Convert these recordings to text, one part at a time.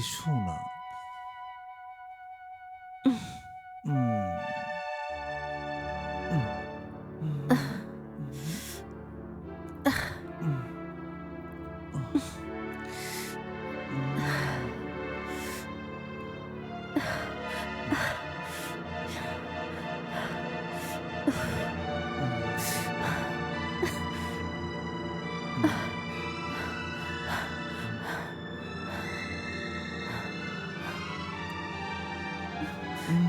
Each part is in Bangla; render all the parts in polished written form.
এসো না। উম, উম, উম, উম, উম, উম,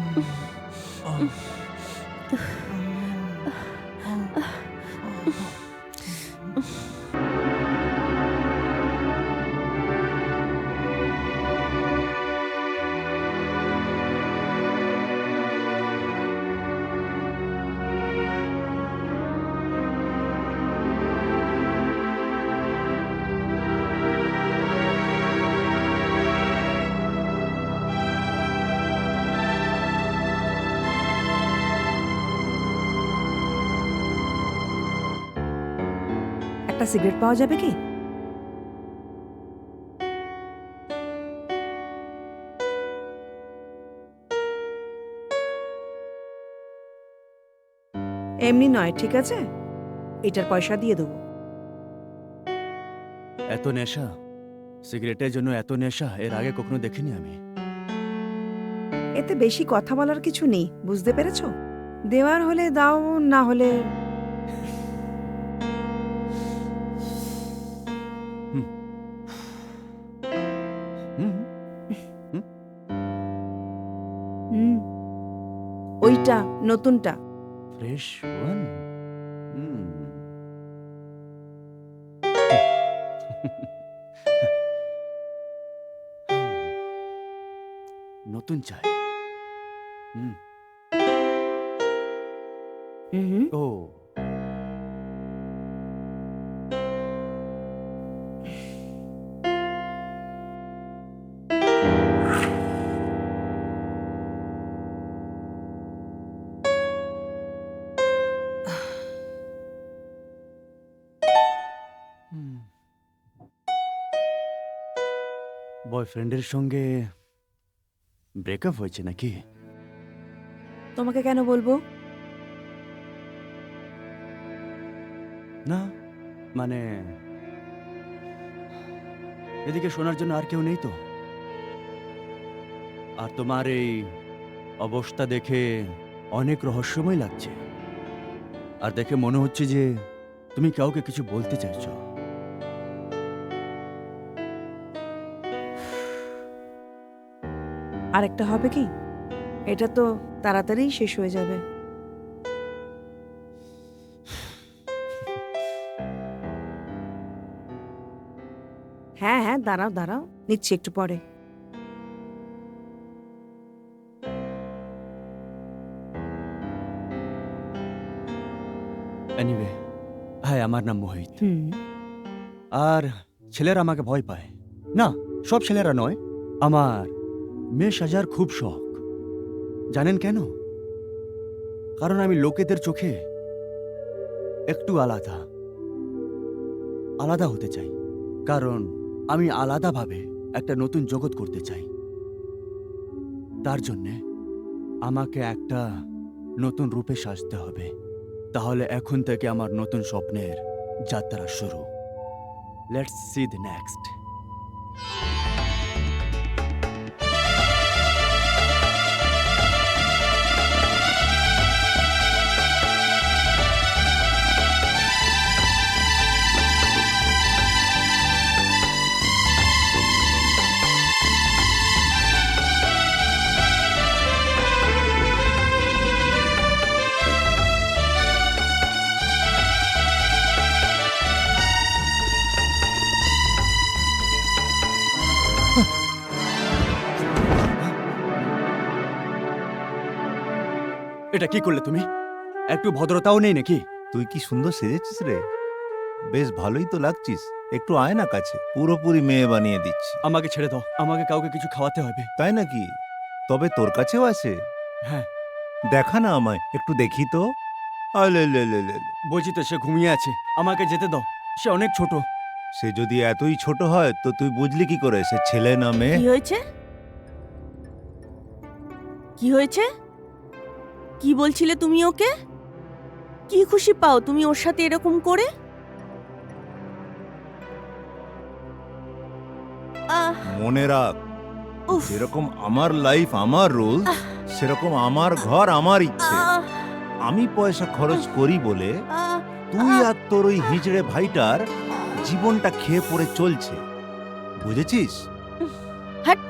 আহ, উম, আহ, আহ, একটা সিগারেট পাওয়া যাবে কি? এমনি নয়, ঠিক আছে? এটার পয়সা দিয়ে দেবো। এত নেশা, সিগারেটের জন্য এত নেশা এর আগে কখনো দেখিনি আমি। এতে বেশি কথা বলার কিছু নেই, বুঝতে পেরেছো? দেওয়ার হলে দাও, না হলে হুম হুম হুম। হুম, ওইটা নতুনটা। Fresh one. হুম। নতুন চাই। হুম। হুম, ও, বয়ফ্রেন্ডের সঙ্গে ব্রেকআপ হয়েছে নাকি? তোমাকে কেন বলবো? না, মানে এদিকে শোনার জন্য আর কেউ নেই তো? আর তোমার এই অবস্থা দেখে অনেক রহস্যময় লাগছে। আর দেখে মনে হচ্ছে যে তুমি কাউকে কিছু বলতে চাইছো। আরেকটা হবে কি? এটা তো তাড়াতাড়ি শেষ হয়ে যাবে। হ্যাঁ হ্যাঁ, দাঁড়াও দাঁড়াও, নিচ্ছি একটু পরে। এনিওয়ে, হ্যাঁ, আমার নাম মোহিত। হুম। আর ছেলেরা আমাকে ভয় পায়। না, সব ছেলেরা নয়। আমার মেয়ে সাজার খুব শখ। জানেন কেন? কারণ আমি লোকেদের চোখে একটু আলাদা। আলাদা হতে চাই। কারণ আমি আলাদাভাবে একটা নতুন জগৎ করতে চাই। তার জন্যে আমাকে একটা নতুন রূপে সাজতে হবে। তাহলে এখন থেকে আমার নতুন স্বপ্নের যাত্রা শুরু। Let's see the next. এটা কি করলে তুমি? একটু ভদ্রতাও নেই নাকি? তুই কি সুন্দর সেজেছিস রে। বেশ ভালোই তো লাগছিস। একটু আয় না কাছে, পুরোপুরি মেয়ে বানিয়ে দিচ্ছি। আমাকে ছেড়ে দাও। আমাকে কাউকে কিছু খাওয়াতে হবে। তাই নাকি? তবে তোর কাছেও আছে? হ্যাঁ, দেখা না আমায়, একটু দেখি তো। আলে লে লে লে লে। বলছি তো সে ঘুমিয়ে আছে। আমাকে যেতে দাও। সে অনেক ছোট। সে যদি এতই ছোট হয় তো তুই বুঝলি কি করে সে ছেলে না মেয়ে? কি হয়েছে? কি হয়েছে? কি বলছিলে তুমি ওকে? কি খুশি পাও তুমি ওর সাথে এরকম করে? আহ, মনে রাখ, উফ, যেরকম আমার লাইফ আমার রুল, সেরকম আমার ঘর আমার ইচ্ছে। আহ, আমি পয়সা খরচ করি বলে আহ, তুই আর তোর ওই হিজড়ে ভাইটার জীবনটা খেয়ে পড়ে চলছে, বুঝেছিস? হাট।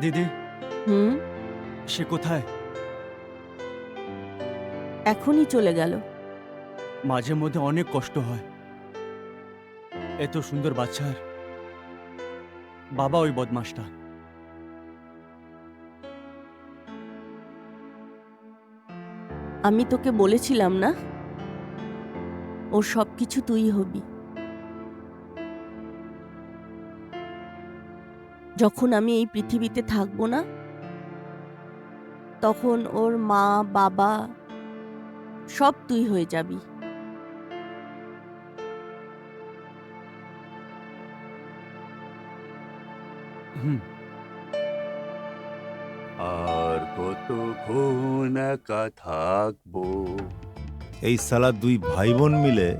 দিদি, হুম, সে কোথায়? এখনই চলে গেল। মাঝে মধ্যে অনেক কষ্ট হয়। এত সুন্দর বাচ্চার বাবা ওই বদমাসটা। আমি তোকে বলেছিলাম না, ওর সবকিছু তুই হবি। যখন আমি এই পৃথিবীতে থাকবো না, তখন ওর মা বাবা সব তুই হয়ে যাবি। হুম। আর কতক্ষণ একা থাকবো? এই সালা দুই ভাই বোন মিলে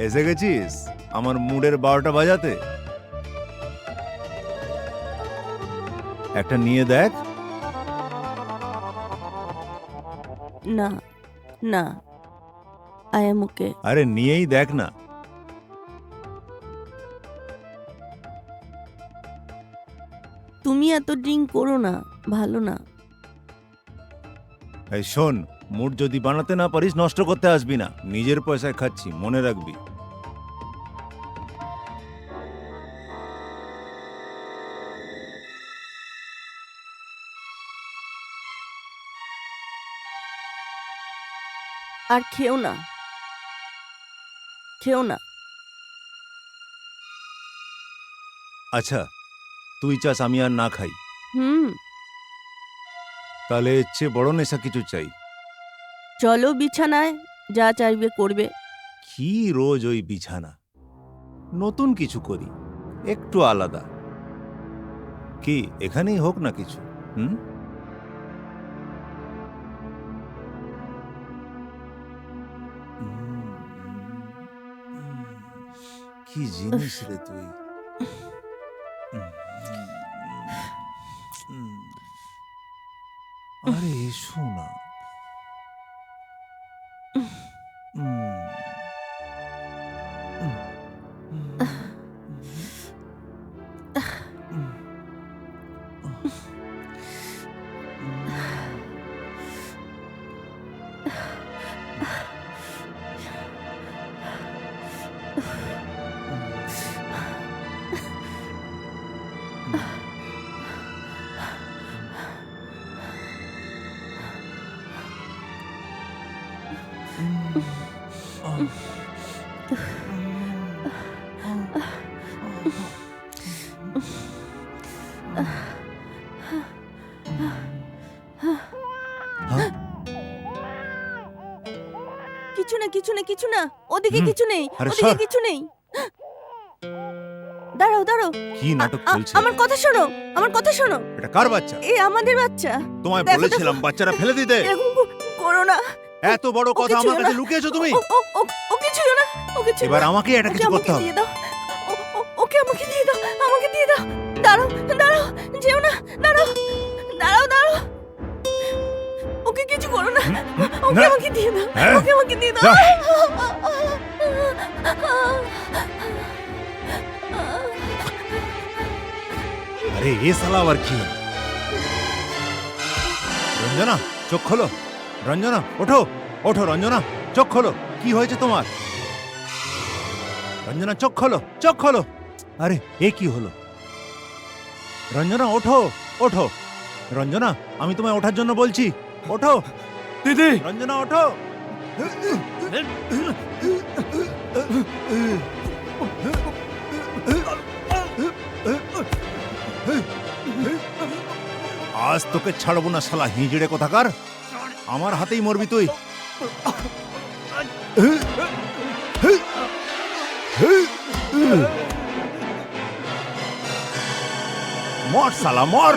এসে গেছিস আমার মুডের 12টা বাজাতে। একটা নিয়ে দেখ। না না, আই এম ওকে। আরে নিয়েই দেখ না। তুমি এত ড্রিঙ্ক করো না, ভালো না। এই শোন, মুড যদি বানাতে না পারিস নষ্ট করতে আসবি না। নিজের পয়সায় খাচ্ছি, মনে রাখবি। আর খেও না, খেও না। আচ্ছা, তুই চাস আমি আর না খাই? হুম, তাহলে এর চেয়ে বড় নেশা কিছু চাই। চলো বিছানায়, যা চাইবে করবে। কি রোজ ওই বিছানা? নতুন কিছু করি, একটু আলাদা। কি এখানেই হোক না কিছু? হুম? কি জিনিস রে তুই? আরে এসো না। কিছু না, কিছু না, কিছু না, ওদিকে হুম, কিছু নেই, আরে ওদিকে সর। কিছু নেই। দাঁড়াও দাঁড়াও, কি নাটক চলছে? আমার কথা শোনো, আমার কথা শোনো। এটা কার বাচ্চা? এ আমাদের বাচ্চা। তোমায় দেখো, বলেছিলাম বাচ্চারা ফেলে দিতে। এরকম করো না। এত বড় কথা কিছু আমার না। কাছে লুকিয়েছো তুমি। ও কিছুই না, ও কিছুই এবার না। আমাকে এটা ওকে কিছু করতে আমাকে হবে। দিয়ে দাও। ওকে আমাকে দিয়ে দাও, আমাকে দিয়ে দাও। দাঁড়াও দাঁড়াও, যেও না, দাঁড়াও দাঁড়াও দাঁড়াও। ওকে কিছু করো না, ওকে না। আমাকে দিয়ে দাও, হ্যাঁ? ওকে আমাকে দিয়ে দাও। যা। আরে এ শালা আবার কি? রঞ্জনা চোখ খোলো, রঞ্জনা ওঠো। ওঠো রঞ্জনা, চোখ খোলো। কি হয়েছে তোমার? রঞ্জনা, চোখ খোলো, চোখ খোলো। আরে এ কি হলো? রঞ্জনা, ওঠো, ওঠো। রঞ্জনা, আমি তোমায় ওঠার জন্য বলছি। ওঠো দিদি, রঞ্জনা, ওঠো। আজ তোকে ছাড়বো না শালা হিজড়ে কোথাকার। আমার হাতেই মরবি তুই। মর শালা, মর।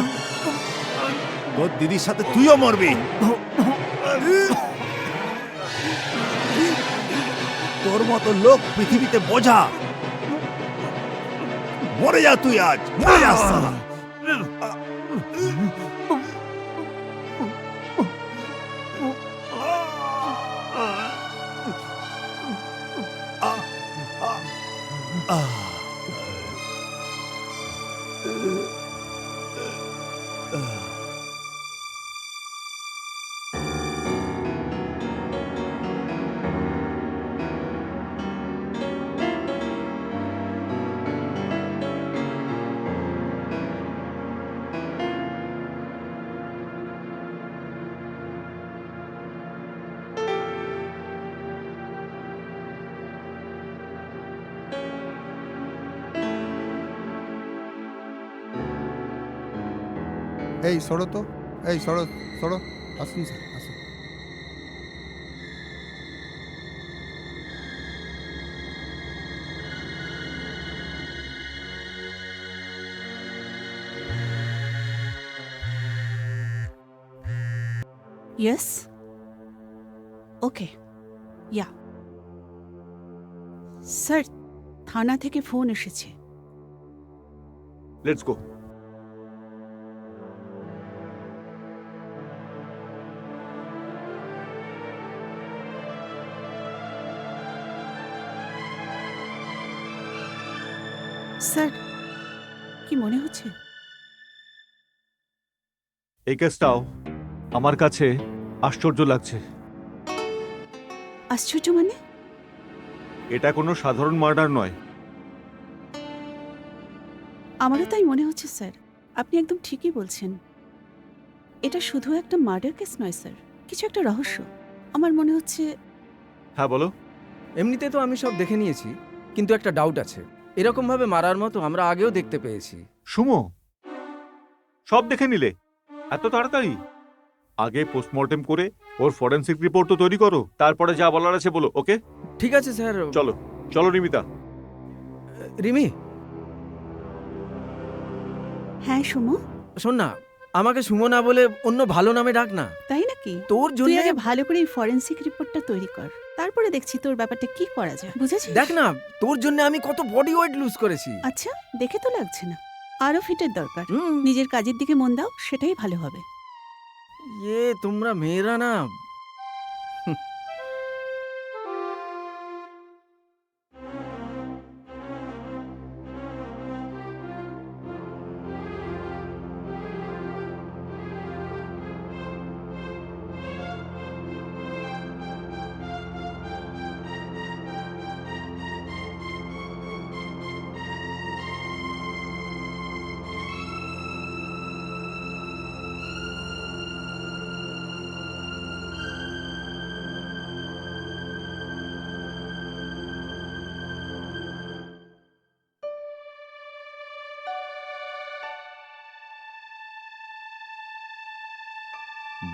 তোর দিদির সাথে তুইও মরবি। তোর মতো লোক পৃথিবীতে বোঝা। মরে যা তুই, আজ মরে যা শালা। এই সরো তো, এই সরো সরো, আসুন স্যার আসুন। ইয়েস, ওকে, ইয়া। স্যার, থানা থেকে ফোন এসেছে। Let's go. স্যার, কি মনে হচ্ছে? এই কেসটাও আমার কাছে আশ্চর্য লাগছে। আশ্চর্য মানে? এটা কোনো সাধারণ মার্ডার নয়। আমারও তাই মনে হচ্ছে স্যার। আপনি একদম ঠিকই বলছেন। এটা শুধু একটা মার্ডার কেস নয় স্যার, কিছু একটা রহস্য। আমার মনে হচ্ছে। হ্যাঁ বলো। এমনিতে তো আমি সব দেখে নিয়েছি, কিন্তু একটা ডাউট আছে। এরকম ভাবে মারার মতো আমরা আগেও দেখতে পেয়েছি। সুমো, সব দেখে নিলে এত তাড়াতাড়ি? আগে পোস্টমর্টেম করে ওর ফরেনসিক রিপোর্ট তো তৈরি করো, তারপরে যা বলার আছে বলো। ওকে, ঠিক আছে স্যার। চলো চলো নিমিতা। রিমি, হ্যাঁ সুমো, শোন না, আমাকে সুমো না বলে অন্য ভালো নামে ডাক না। তাই নাকি? তোর তুই জন্য আগে ভালো করে এই ফরেনসিক রিপোর্টটা তৈরি কর, তারপরে দেখছি তোর ব্যাপারটা কি করা যায়। বুঝেছিস? দেখ না, তোর জন্য আমি কত বডি ওয়েট লুজ করেছি। আচ্ছা, দেখে তো লাগছে না। আরো ফিটের দরকার। হুম। নিজের কাজের দিকে মন দাও, সেটাই ভালো হবে। তোমরা মেয়েরা না।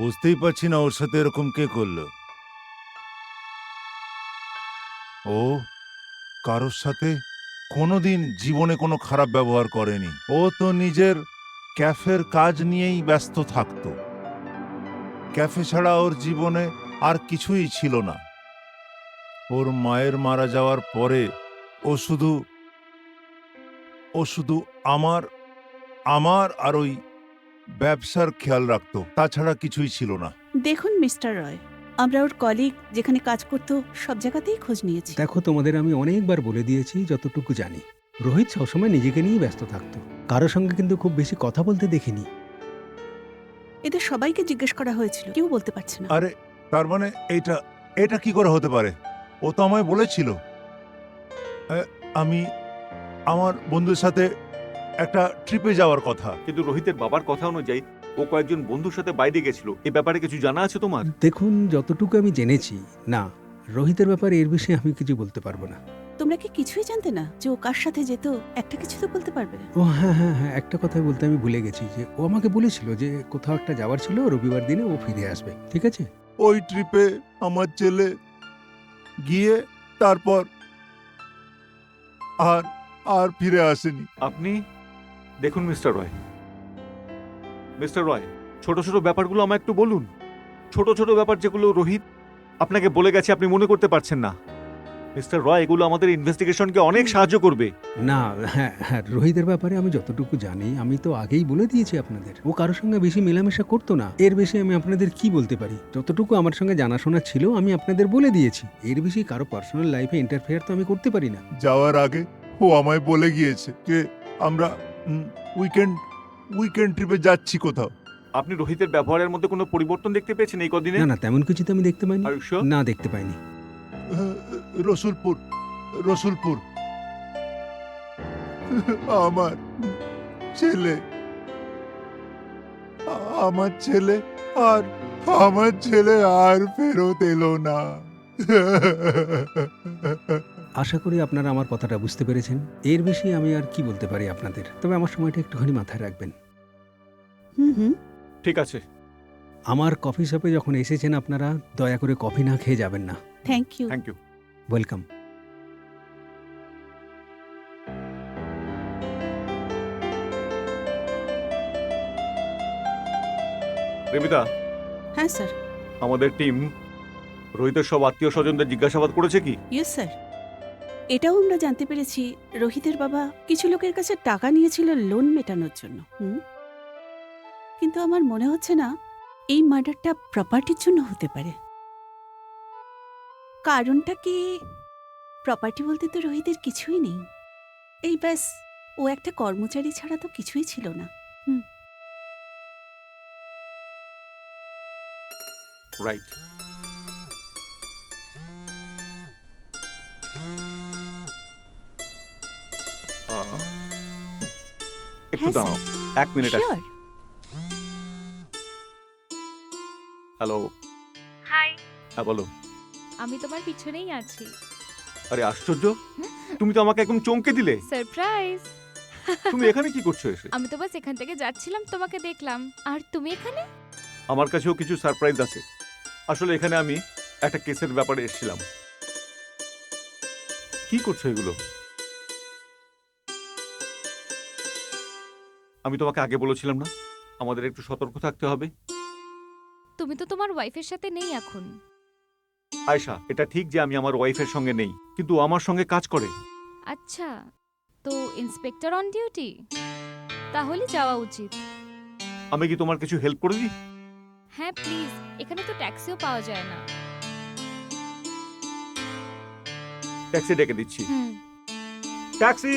বুঝতেই পারছি না ওর সাথে এরকম কে করলো। ও কারোর সাথে কোনোদিন জীবনে কোনো খারাপ ব্যবহার করেনি। ও তো নিজের ক্যাফের কাজ নিয়েই ব্যস্ত থাকতো। ক্যাফে ছাড়া ওর জীবনে আর কিছুই ছিল না। ওর মায়ের মারা যাওয়ার পরে ও শুধু আমার আর ওই ব্যবসার খেয়াল রাখতো, তাছাড়া কিছুই ছিল না। দেখুন মিস্টার রয়, আমরা ওর কলিগ যেখানে কাজ করতো সব জায়গাতেই খোঁজ নিয়েছি। দেখো, তোমাদের আমি অনেকবার বলে দিয়েছি যতটুকু জানি। রোহিত সবসময় নিজেকে নিয়েই ব্যস্ত থাকতো, কারোর সঙ্গে কিন্তু খুব বেশি কথা বলতে দেখিনি। এদের সবাইকে জিজ্ঞেস করা হয়েছিল, কেউ বলতে পারছে না। আরে তার মানে এটা কি করে হতে পারে? ও তো আমায় বলেছিল আমি আমার বন্ধুর সাথে একটা ট্রিপে যাওয়ার কথা। কিন্তু রোহিতের বাবার কথা অনুযায়ী ও কয়েকজন বন্ধুর সাথে বাইরে গেছিল। এ ব্যাপারে কিছু জানা আছে তোমার? দেখুন, যতটুকু আমি জেনেছি, না, রোহিতের ব্যাপারে এর বিষয়ে আমি কিছু বলতে পারবো না। তোমরা কি কিছুই জানতে না যে ও কার সাথে যেত? একটা কিছু তো বলতে পারবে। ও হ্যাঁ হ্যাঁ হ্যাঁ, একটা কথা বলতে আমি ভুলে গেছি যে ও আমাকে বলেছিল যে কোথাও একটা যাওয়ার ছিল, রবিবার দিনে ও ফিরে আসবে। ঠিক আছে? ওই ট্রিপে আমার ছেলে গিয়ে তারপর আর আর ফিরে আসেনি। আপনি দেখুন মিস্টার রয়, ছোট ছোট ব্যাপারগুলো আমায় একটু বলুন। ছোট ছোট ব্যাপার যেগুলো রোহিত আপনাকে বলে গেছে, আপনি মনে করতে পারছেন না। মিস্টার রয়, এগুলো আমাদের ইনভেস্টিগেশনকে অনেক সাহায্য করবে। না, হ্যাঁ হ্যাঁ, রোহিতের ব্যাপারে আমি যতটুকু জানি আমি তো আগেই বলে দিয়েছি আপনাদের। ও কারোর সঙ্গে বেশি মেলামেশা করতো না। এর বেশি আমি আপনাদের কি বলতে পারি? যতটুকু আমার সঙ্গে জানাশোনা ছিল আমি আপনাদের বলে দিয়েছি। এর বেশি কারো পার্সোনাল লাইফে ইন্টারফেয়ার তো আমি করতে পারি না। যাওয়ার আগে ও আমায় বলে গিয়েছে যে আমরা উইকেন্ড ট্রিপে যাচ্ছি কোথাও। আপনি রোহিতের ব্যবহারের মধ্যে কোনো পরিবর্তন দেখতে পেয়েছেন এই কদিনে? না না, তেমন কিছু তো আমি দেখতে পাইনি। Are you sure? না, দেখতে পাইনি। রসুলপুর আমার ছেলে আর ফেরত এলো না। আশা করি আপনারা আমার কথাটা বুঝতে পেরেছেন। এর বেশি আমি আর কি বলতে পারি আপনাদের। তবে আমার সময়টা একটুখানি মাথায় রাখবেন। হুম। ঠিক আছে। আমার কফি শপে যখন এসেছেন আপনারা, দয়া করে কফি না খেয়ে যাবেন না। Thank you. Thank you. Welcome. Rebita, হ্যাঁ স্যার। আমাদের টিম রোহিতের সব আত্মীয় স্বজনদের জিজ্ঞাসাবাদ করেছে কি? Yes sir. এটাও আমরা জানতে পেরেছি রোহিতের বাবা কিছু লোকের কাছে টাকা নিয়েছিল লোন মেটানোর জন্য। কিন্তু আমার মনে হচ্ছে না এই মার্ডারটা প্রপার্টির জন্য হতে পারে। কারণটা কি? প্রপার্টি বলতে তো রোহিতের কিছুই নেই। এই ব্যাস, ও একটা কর্মচারী ছাড়া তো কিছুই ছিল না। রাইট। একটু হ্যাঁ, দাঁড়াও, 1 মিনিট আছে। Sure. হ্যালো। হাই, হ্যাঁ বলো। আমি তোমার পিছনেই আছি। আরে আশ্চর্য, তুমি তো আমাকে একদম চমকে দিলে। সারপ্রাইজ! তুমি এখানে কি করছো এসে? আমি তো বাস এখান থেকে যাচ্ছিলাম, তোমাকে দেখলাম। আর তুমি এখানে? আমার কাছেও কিছু সারপ্রাইজ আছে। আসলে এখানে আমি একটা কেসের ব্যাপারে এসেছিলাম। কি করছো এগুলো? আমি তোমাকে আগে বলেছিলাম না আমাদের একটু সতর্ক থাকতে হবে? তুমি তো তোমার ওয়াইফের সাথে নেই এখন। আয়শা, এটা ঠিক যে আমি আমার ওয়াইফের সঙ্গে নেই, কিন্তু ও আমার সঙ্গে কাজ করে। আচ্ছা, তো ইন্সপেক্টর অন ডিউটি? তাহলে যাওয়া উচিত। আমি কি তোমার কিছু হেল্প করে দিই? হ্যাঁ প্লিজ, এখানে তো ট্যাক্সিও পাওয়া যায় না। ট্যাক্সি ডেকে দিচ্ছি। হুম। ট্যাক্সি!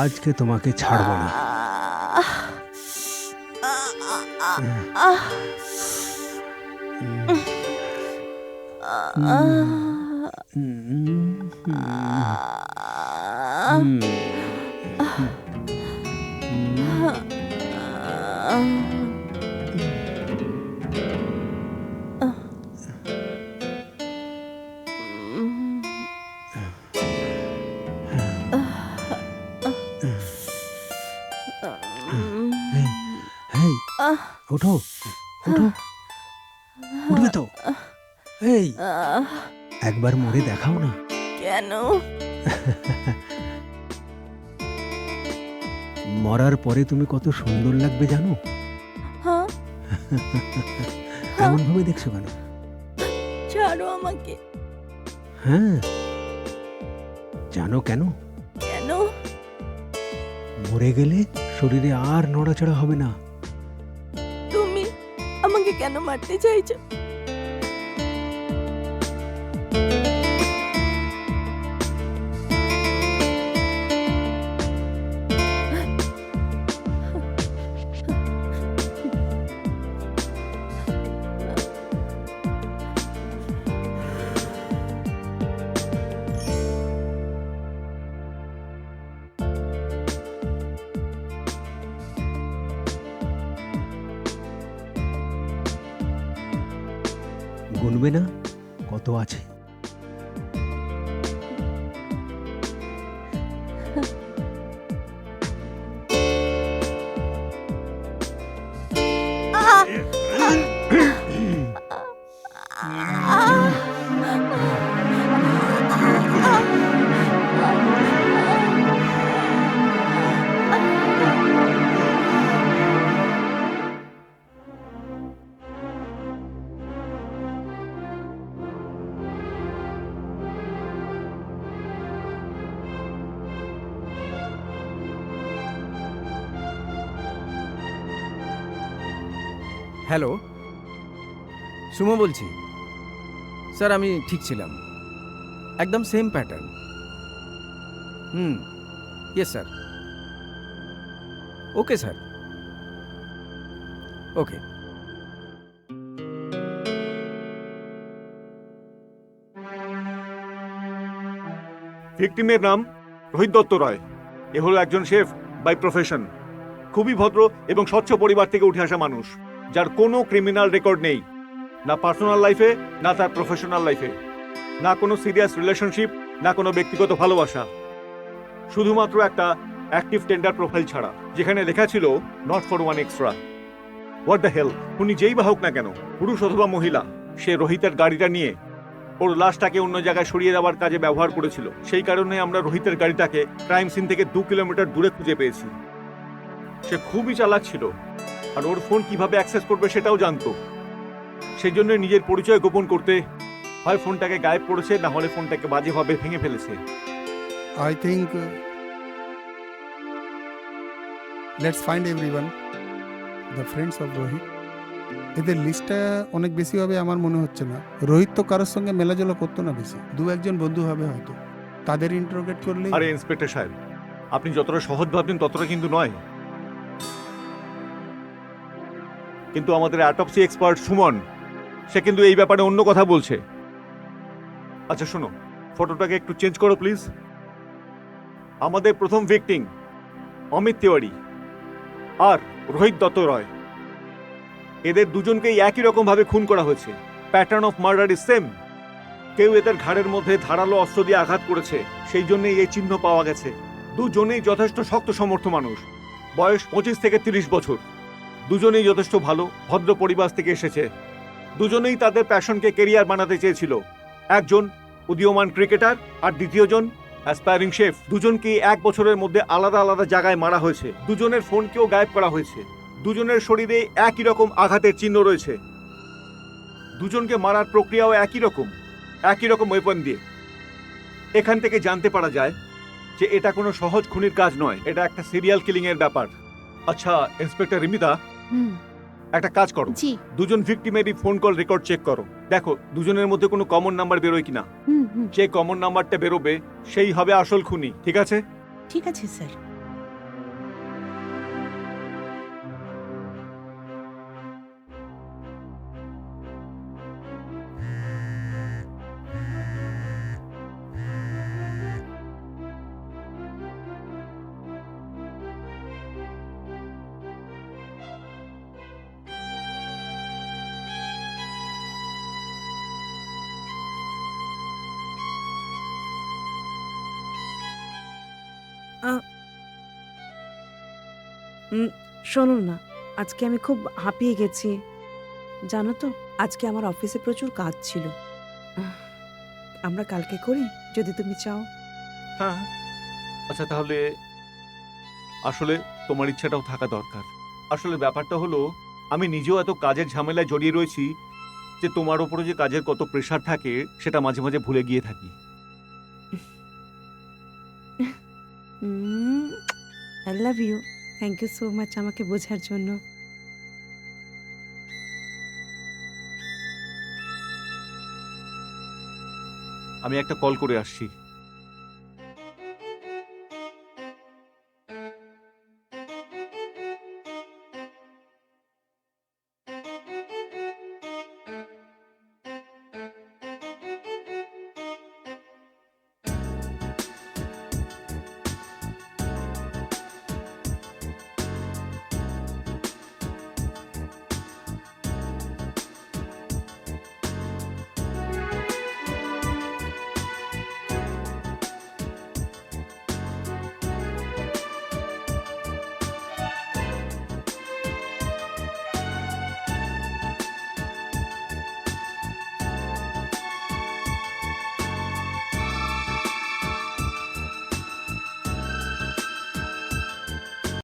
আজকে তোমাকে ছাড়বো না। হেই, ওঠো ওঠো, উঠবে তো? এই একবার মরে দেখাও না। কেন? মরার পরে তুমি কত সুন্দর লাগবে জানো? হ্যাঁ, এমন ভাবে দেখছো কেন? ছাড়ো আমাকে। হ্যাঁ, জানো কেন? কেন? মরে গেলে শরীরে আর নড়াচড়া হবে না। তুমি আমাকে কেন মারতে চাইছো? গুনবে না কত আছে? হ্যালো, সুমো বলছি। স্যার আমি ঠিক ছিলাম, একদম same pattern. Yes sir. Okay sir, okay. ভিকটিমের নাম রোহিত দত্ত রায়। এ হলো একজন শেফ বাই প্রফেশন। খুবই ভদ্র এবং স্বচ্ছ পরিবার থেকে উঠে আসা মানুষ, যার কোনো ক্রিমিনাল রেকর্ড নেই, না পার্সোনাল লাইফে না তার প্রফেশনাল লাইফে, না কোনো সিরিয়াস রিলেশনশিপ, না কোনো ব্যক্তিগত ভালোবাসা। শুধুমাত্র একটা অ্যাক্টিভ টেন্ডার প্রোফাইল ছাড়া, যেখানে লেখা ছিল not for one extra. What the hell! উনি যেই বা হোক না কেন, পুরুষ অথবা মহিলা, সে রোহিতের গাড়িটা নিয়ে ওর লাশটাকে অন্য জায়গায় সরিয়ে দেওয়ার কাজে ব্যবহার করেছিল। সেই কারণে আমরা রোহিতের গাড়িটাকে ক্রাইম সিন থেকে 2 কিলোমিটার দূরে খুঁজে পেয়েছি। সে খুবই চালাক ছিল, আর ওর ফোন কিভাবে অ্যাক্সেস করবে সেটাও জানতো। সেই জন্য নিজের পরিচয় গোপন করতে হয় ফোনটাকে গায়েব করেছে, না হলে ফোনটাকে বাজেভাবে ভেঙে ফেলেছে। I think let's find everyone, the friends of Rohit. এদের লিস্টটা অনেক বেশি হবে আমার মনে হচ্ছে না। রোহিত তো কারোর সঙ্গে মেলাজোলা করতো না বেশি, 2-1 বন্ধু হবে হয়তো, তাদের ইন্টারোগেট করলে। আরে ইন্সপেক্টর সাহেব, আপনি যতটা সহজ ভাবছেন ততটা কিন্তু নয়। কিন্তু আমাদের অ্যাটপসি এক্সপার্ট সুমন, সে কিন্তু এই ব্যাপারে অন্য কথা বলছে। আচ্ছা শোনো, ফটোটাকে একটু চেঞ্জ করো প্লিজ। আমাদের প্রথম ভিকটিম অমিত তিওয়ারি আর রোহিত দত্ত রয়, এদের দুজনকেই একই রকম ভাবে খুন করা হয়েছে। Pattern of murder is same. কেউ এদের ঘাড়ের মধ্যে ধারালো অস্ত্র দিয়ে আঘাত করেছে, সেই জন্যই এই চিহ্ন পাওয়া গেছে। দুজনেই যথেষ্ট শক্ত সমর্থ মানুষ, বয়স 25 থেকে 30 বছর। দুজনেই যথেষ্ট ভালো ভদ্র পরিবার থেকে এসেছে। দুজনেই তাদের প্যাশনকে কেরিয়ার বানাতে চেয়েছিল। একজন উদীয়মান ক্রিকেটার আর দ্বিতীয়জন অ্যাসপায়ারিং শেফ। দুজনকেই 1 বছরের মধ্যে আলাদা আলাদা জায়গায় মারা হয়েছে। দুজনের ফোনকেও গায়েব করা হয়েছে। দুজনের শরীরে একই রকম আঘাতের চিহ্ন রয়েছে। দুজনকে মারার প্রক্রিয়াও একই রকম ওয়েপন দিয়ে। এখান থেকে জানতে পারা যায় যে এটা কোনো সহজ খুনির কাজ নয়, এটা একটা সিরিয়াল কিলিং এর ব্যাপার। আচ্ছা ইন্সপেক্টর রিমিতা, একটা কাজ করো, জি। দুজন ভিকটিমেরই ফোন কল রেকর্ড চেক করো, দেখো দুজনের মধ্যে কোনো কমন নাম্বার বেরোয় কিনা। হুম হুম, যে কমন নাম্বারটা বেরোবে সেই হবে আসল খুনি, ঠিক আছে? ঠিক আছে স্যার। শোনো না, আজকে আমি খুব হাঁপিয়ে গেছি জানো তো। আজকে আমার অফিসে প্রচুর কাজ ছিল। আমরা কালকে করি যদি তুমি চাও। হ্যাঁ, আচ্ছা তাহলে আসলে তোমার ইচ্ছাটাও থাকা দরকার। আসলে ব্যাপারটা হলো আমি নিজেও এত কাজের ঝামেলায় জড়িয়ে রয়েছি যে তোমার ওপরে যে কাজের কত প্রেশার থাকে সেটা মাঝে মাঝে ভুলে গিয়ে থাকি। I love you. Thank you so much আমাকে বোঝার জন্য। আমি একটা কল করে আসছি।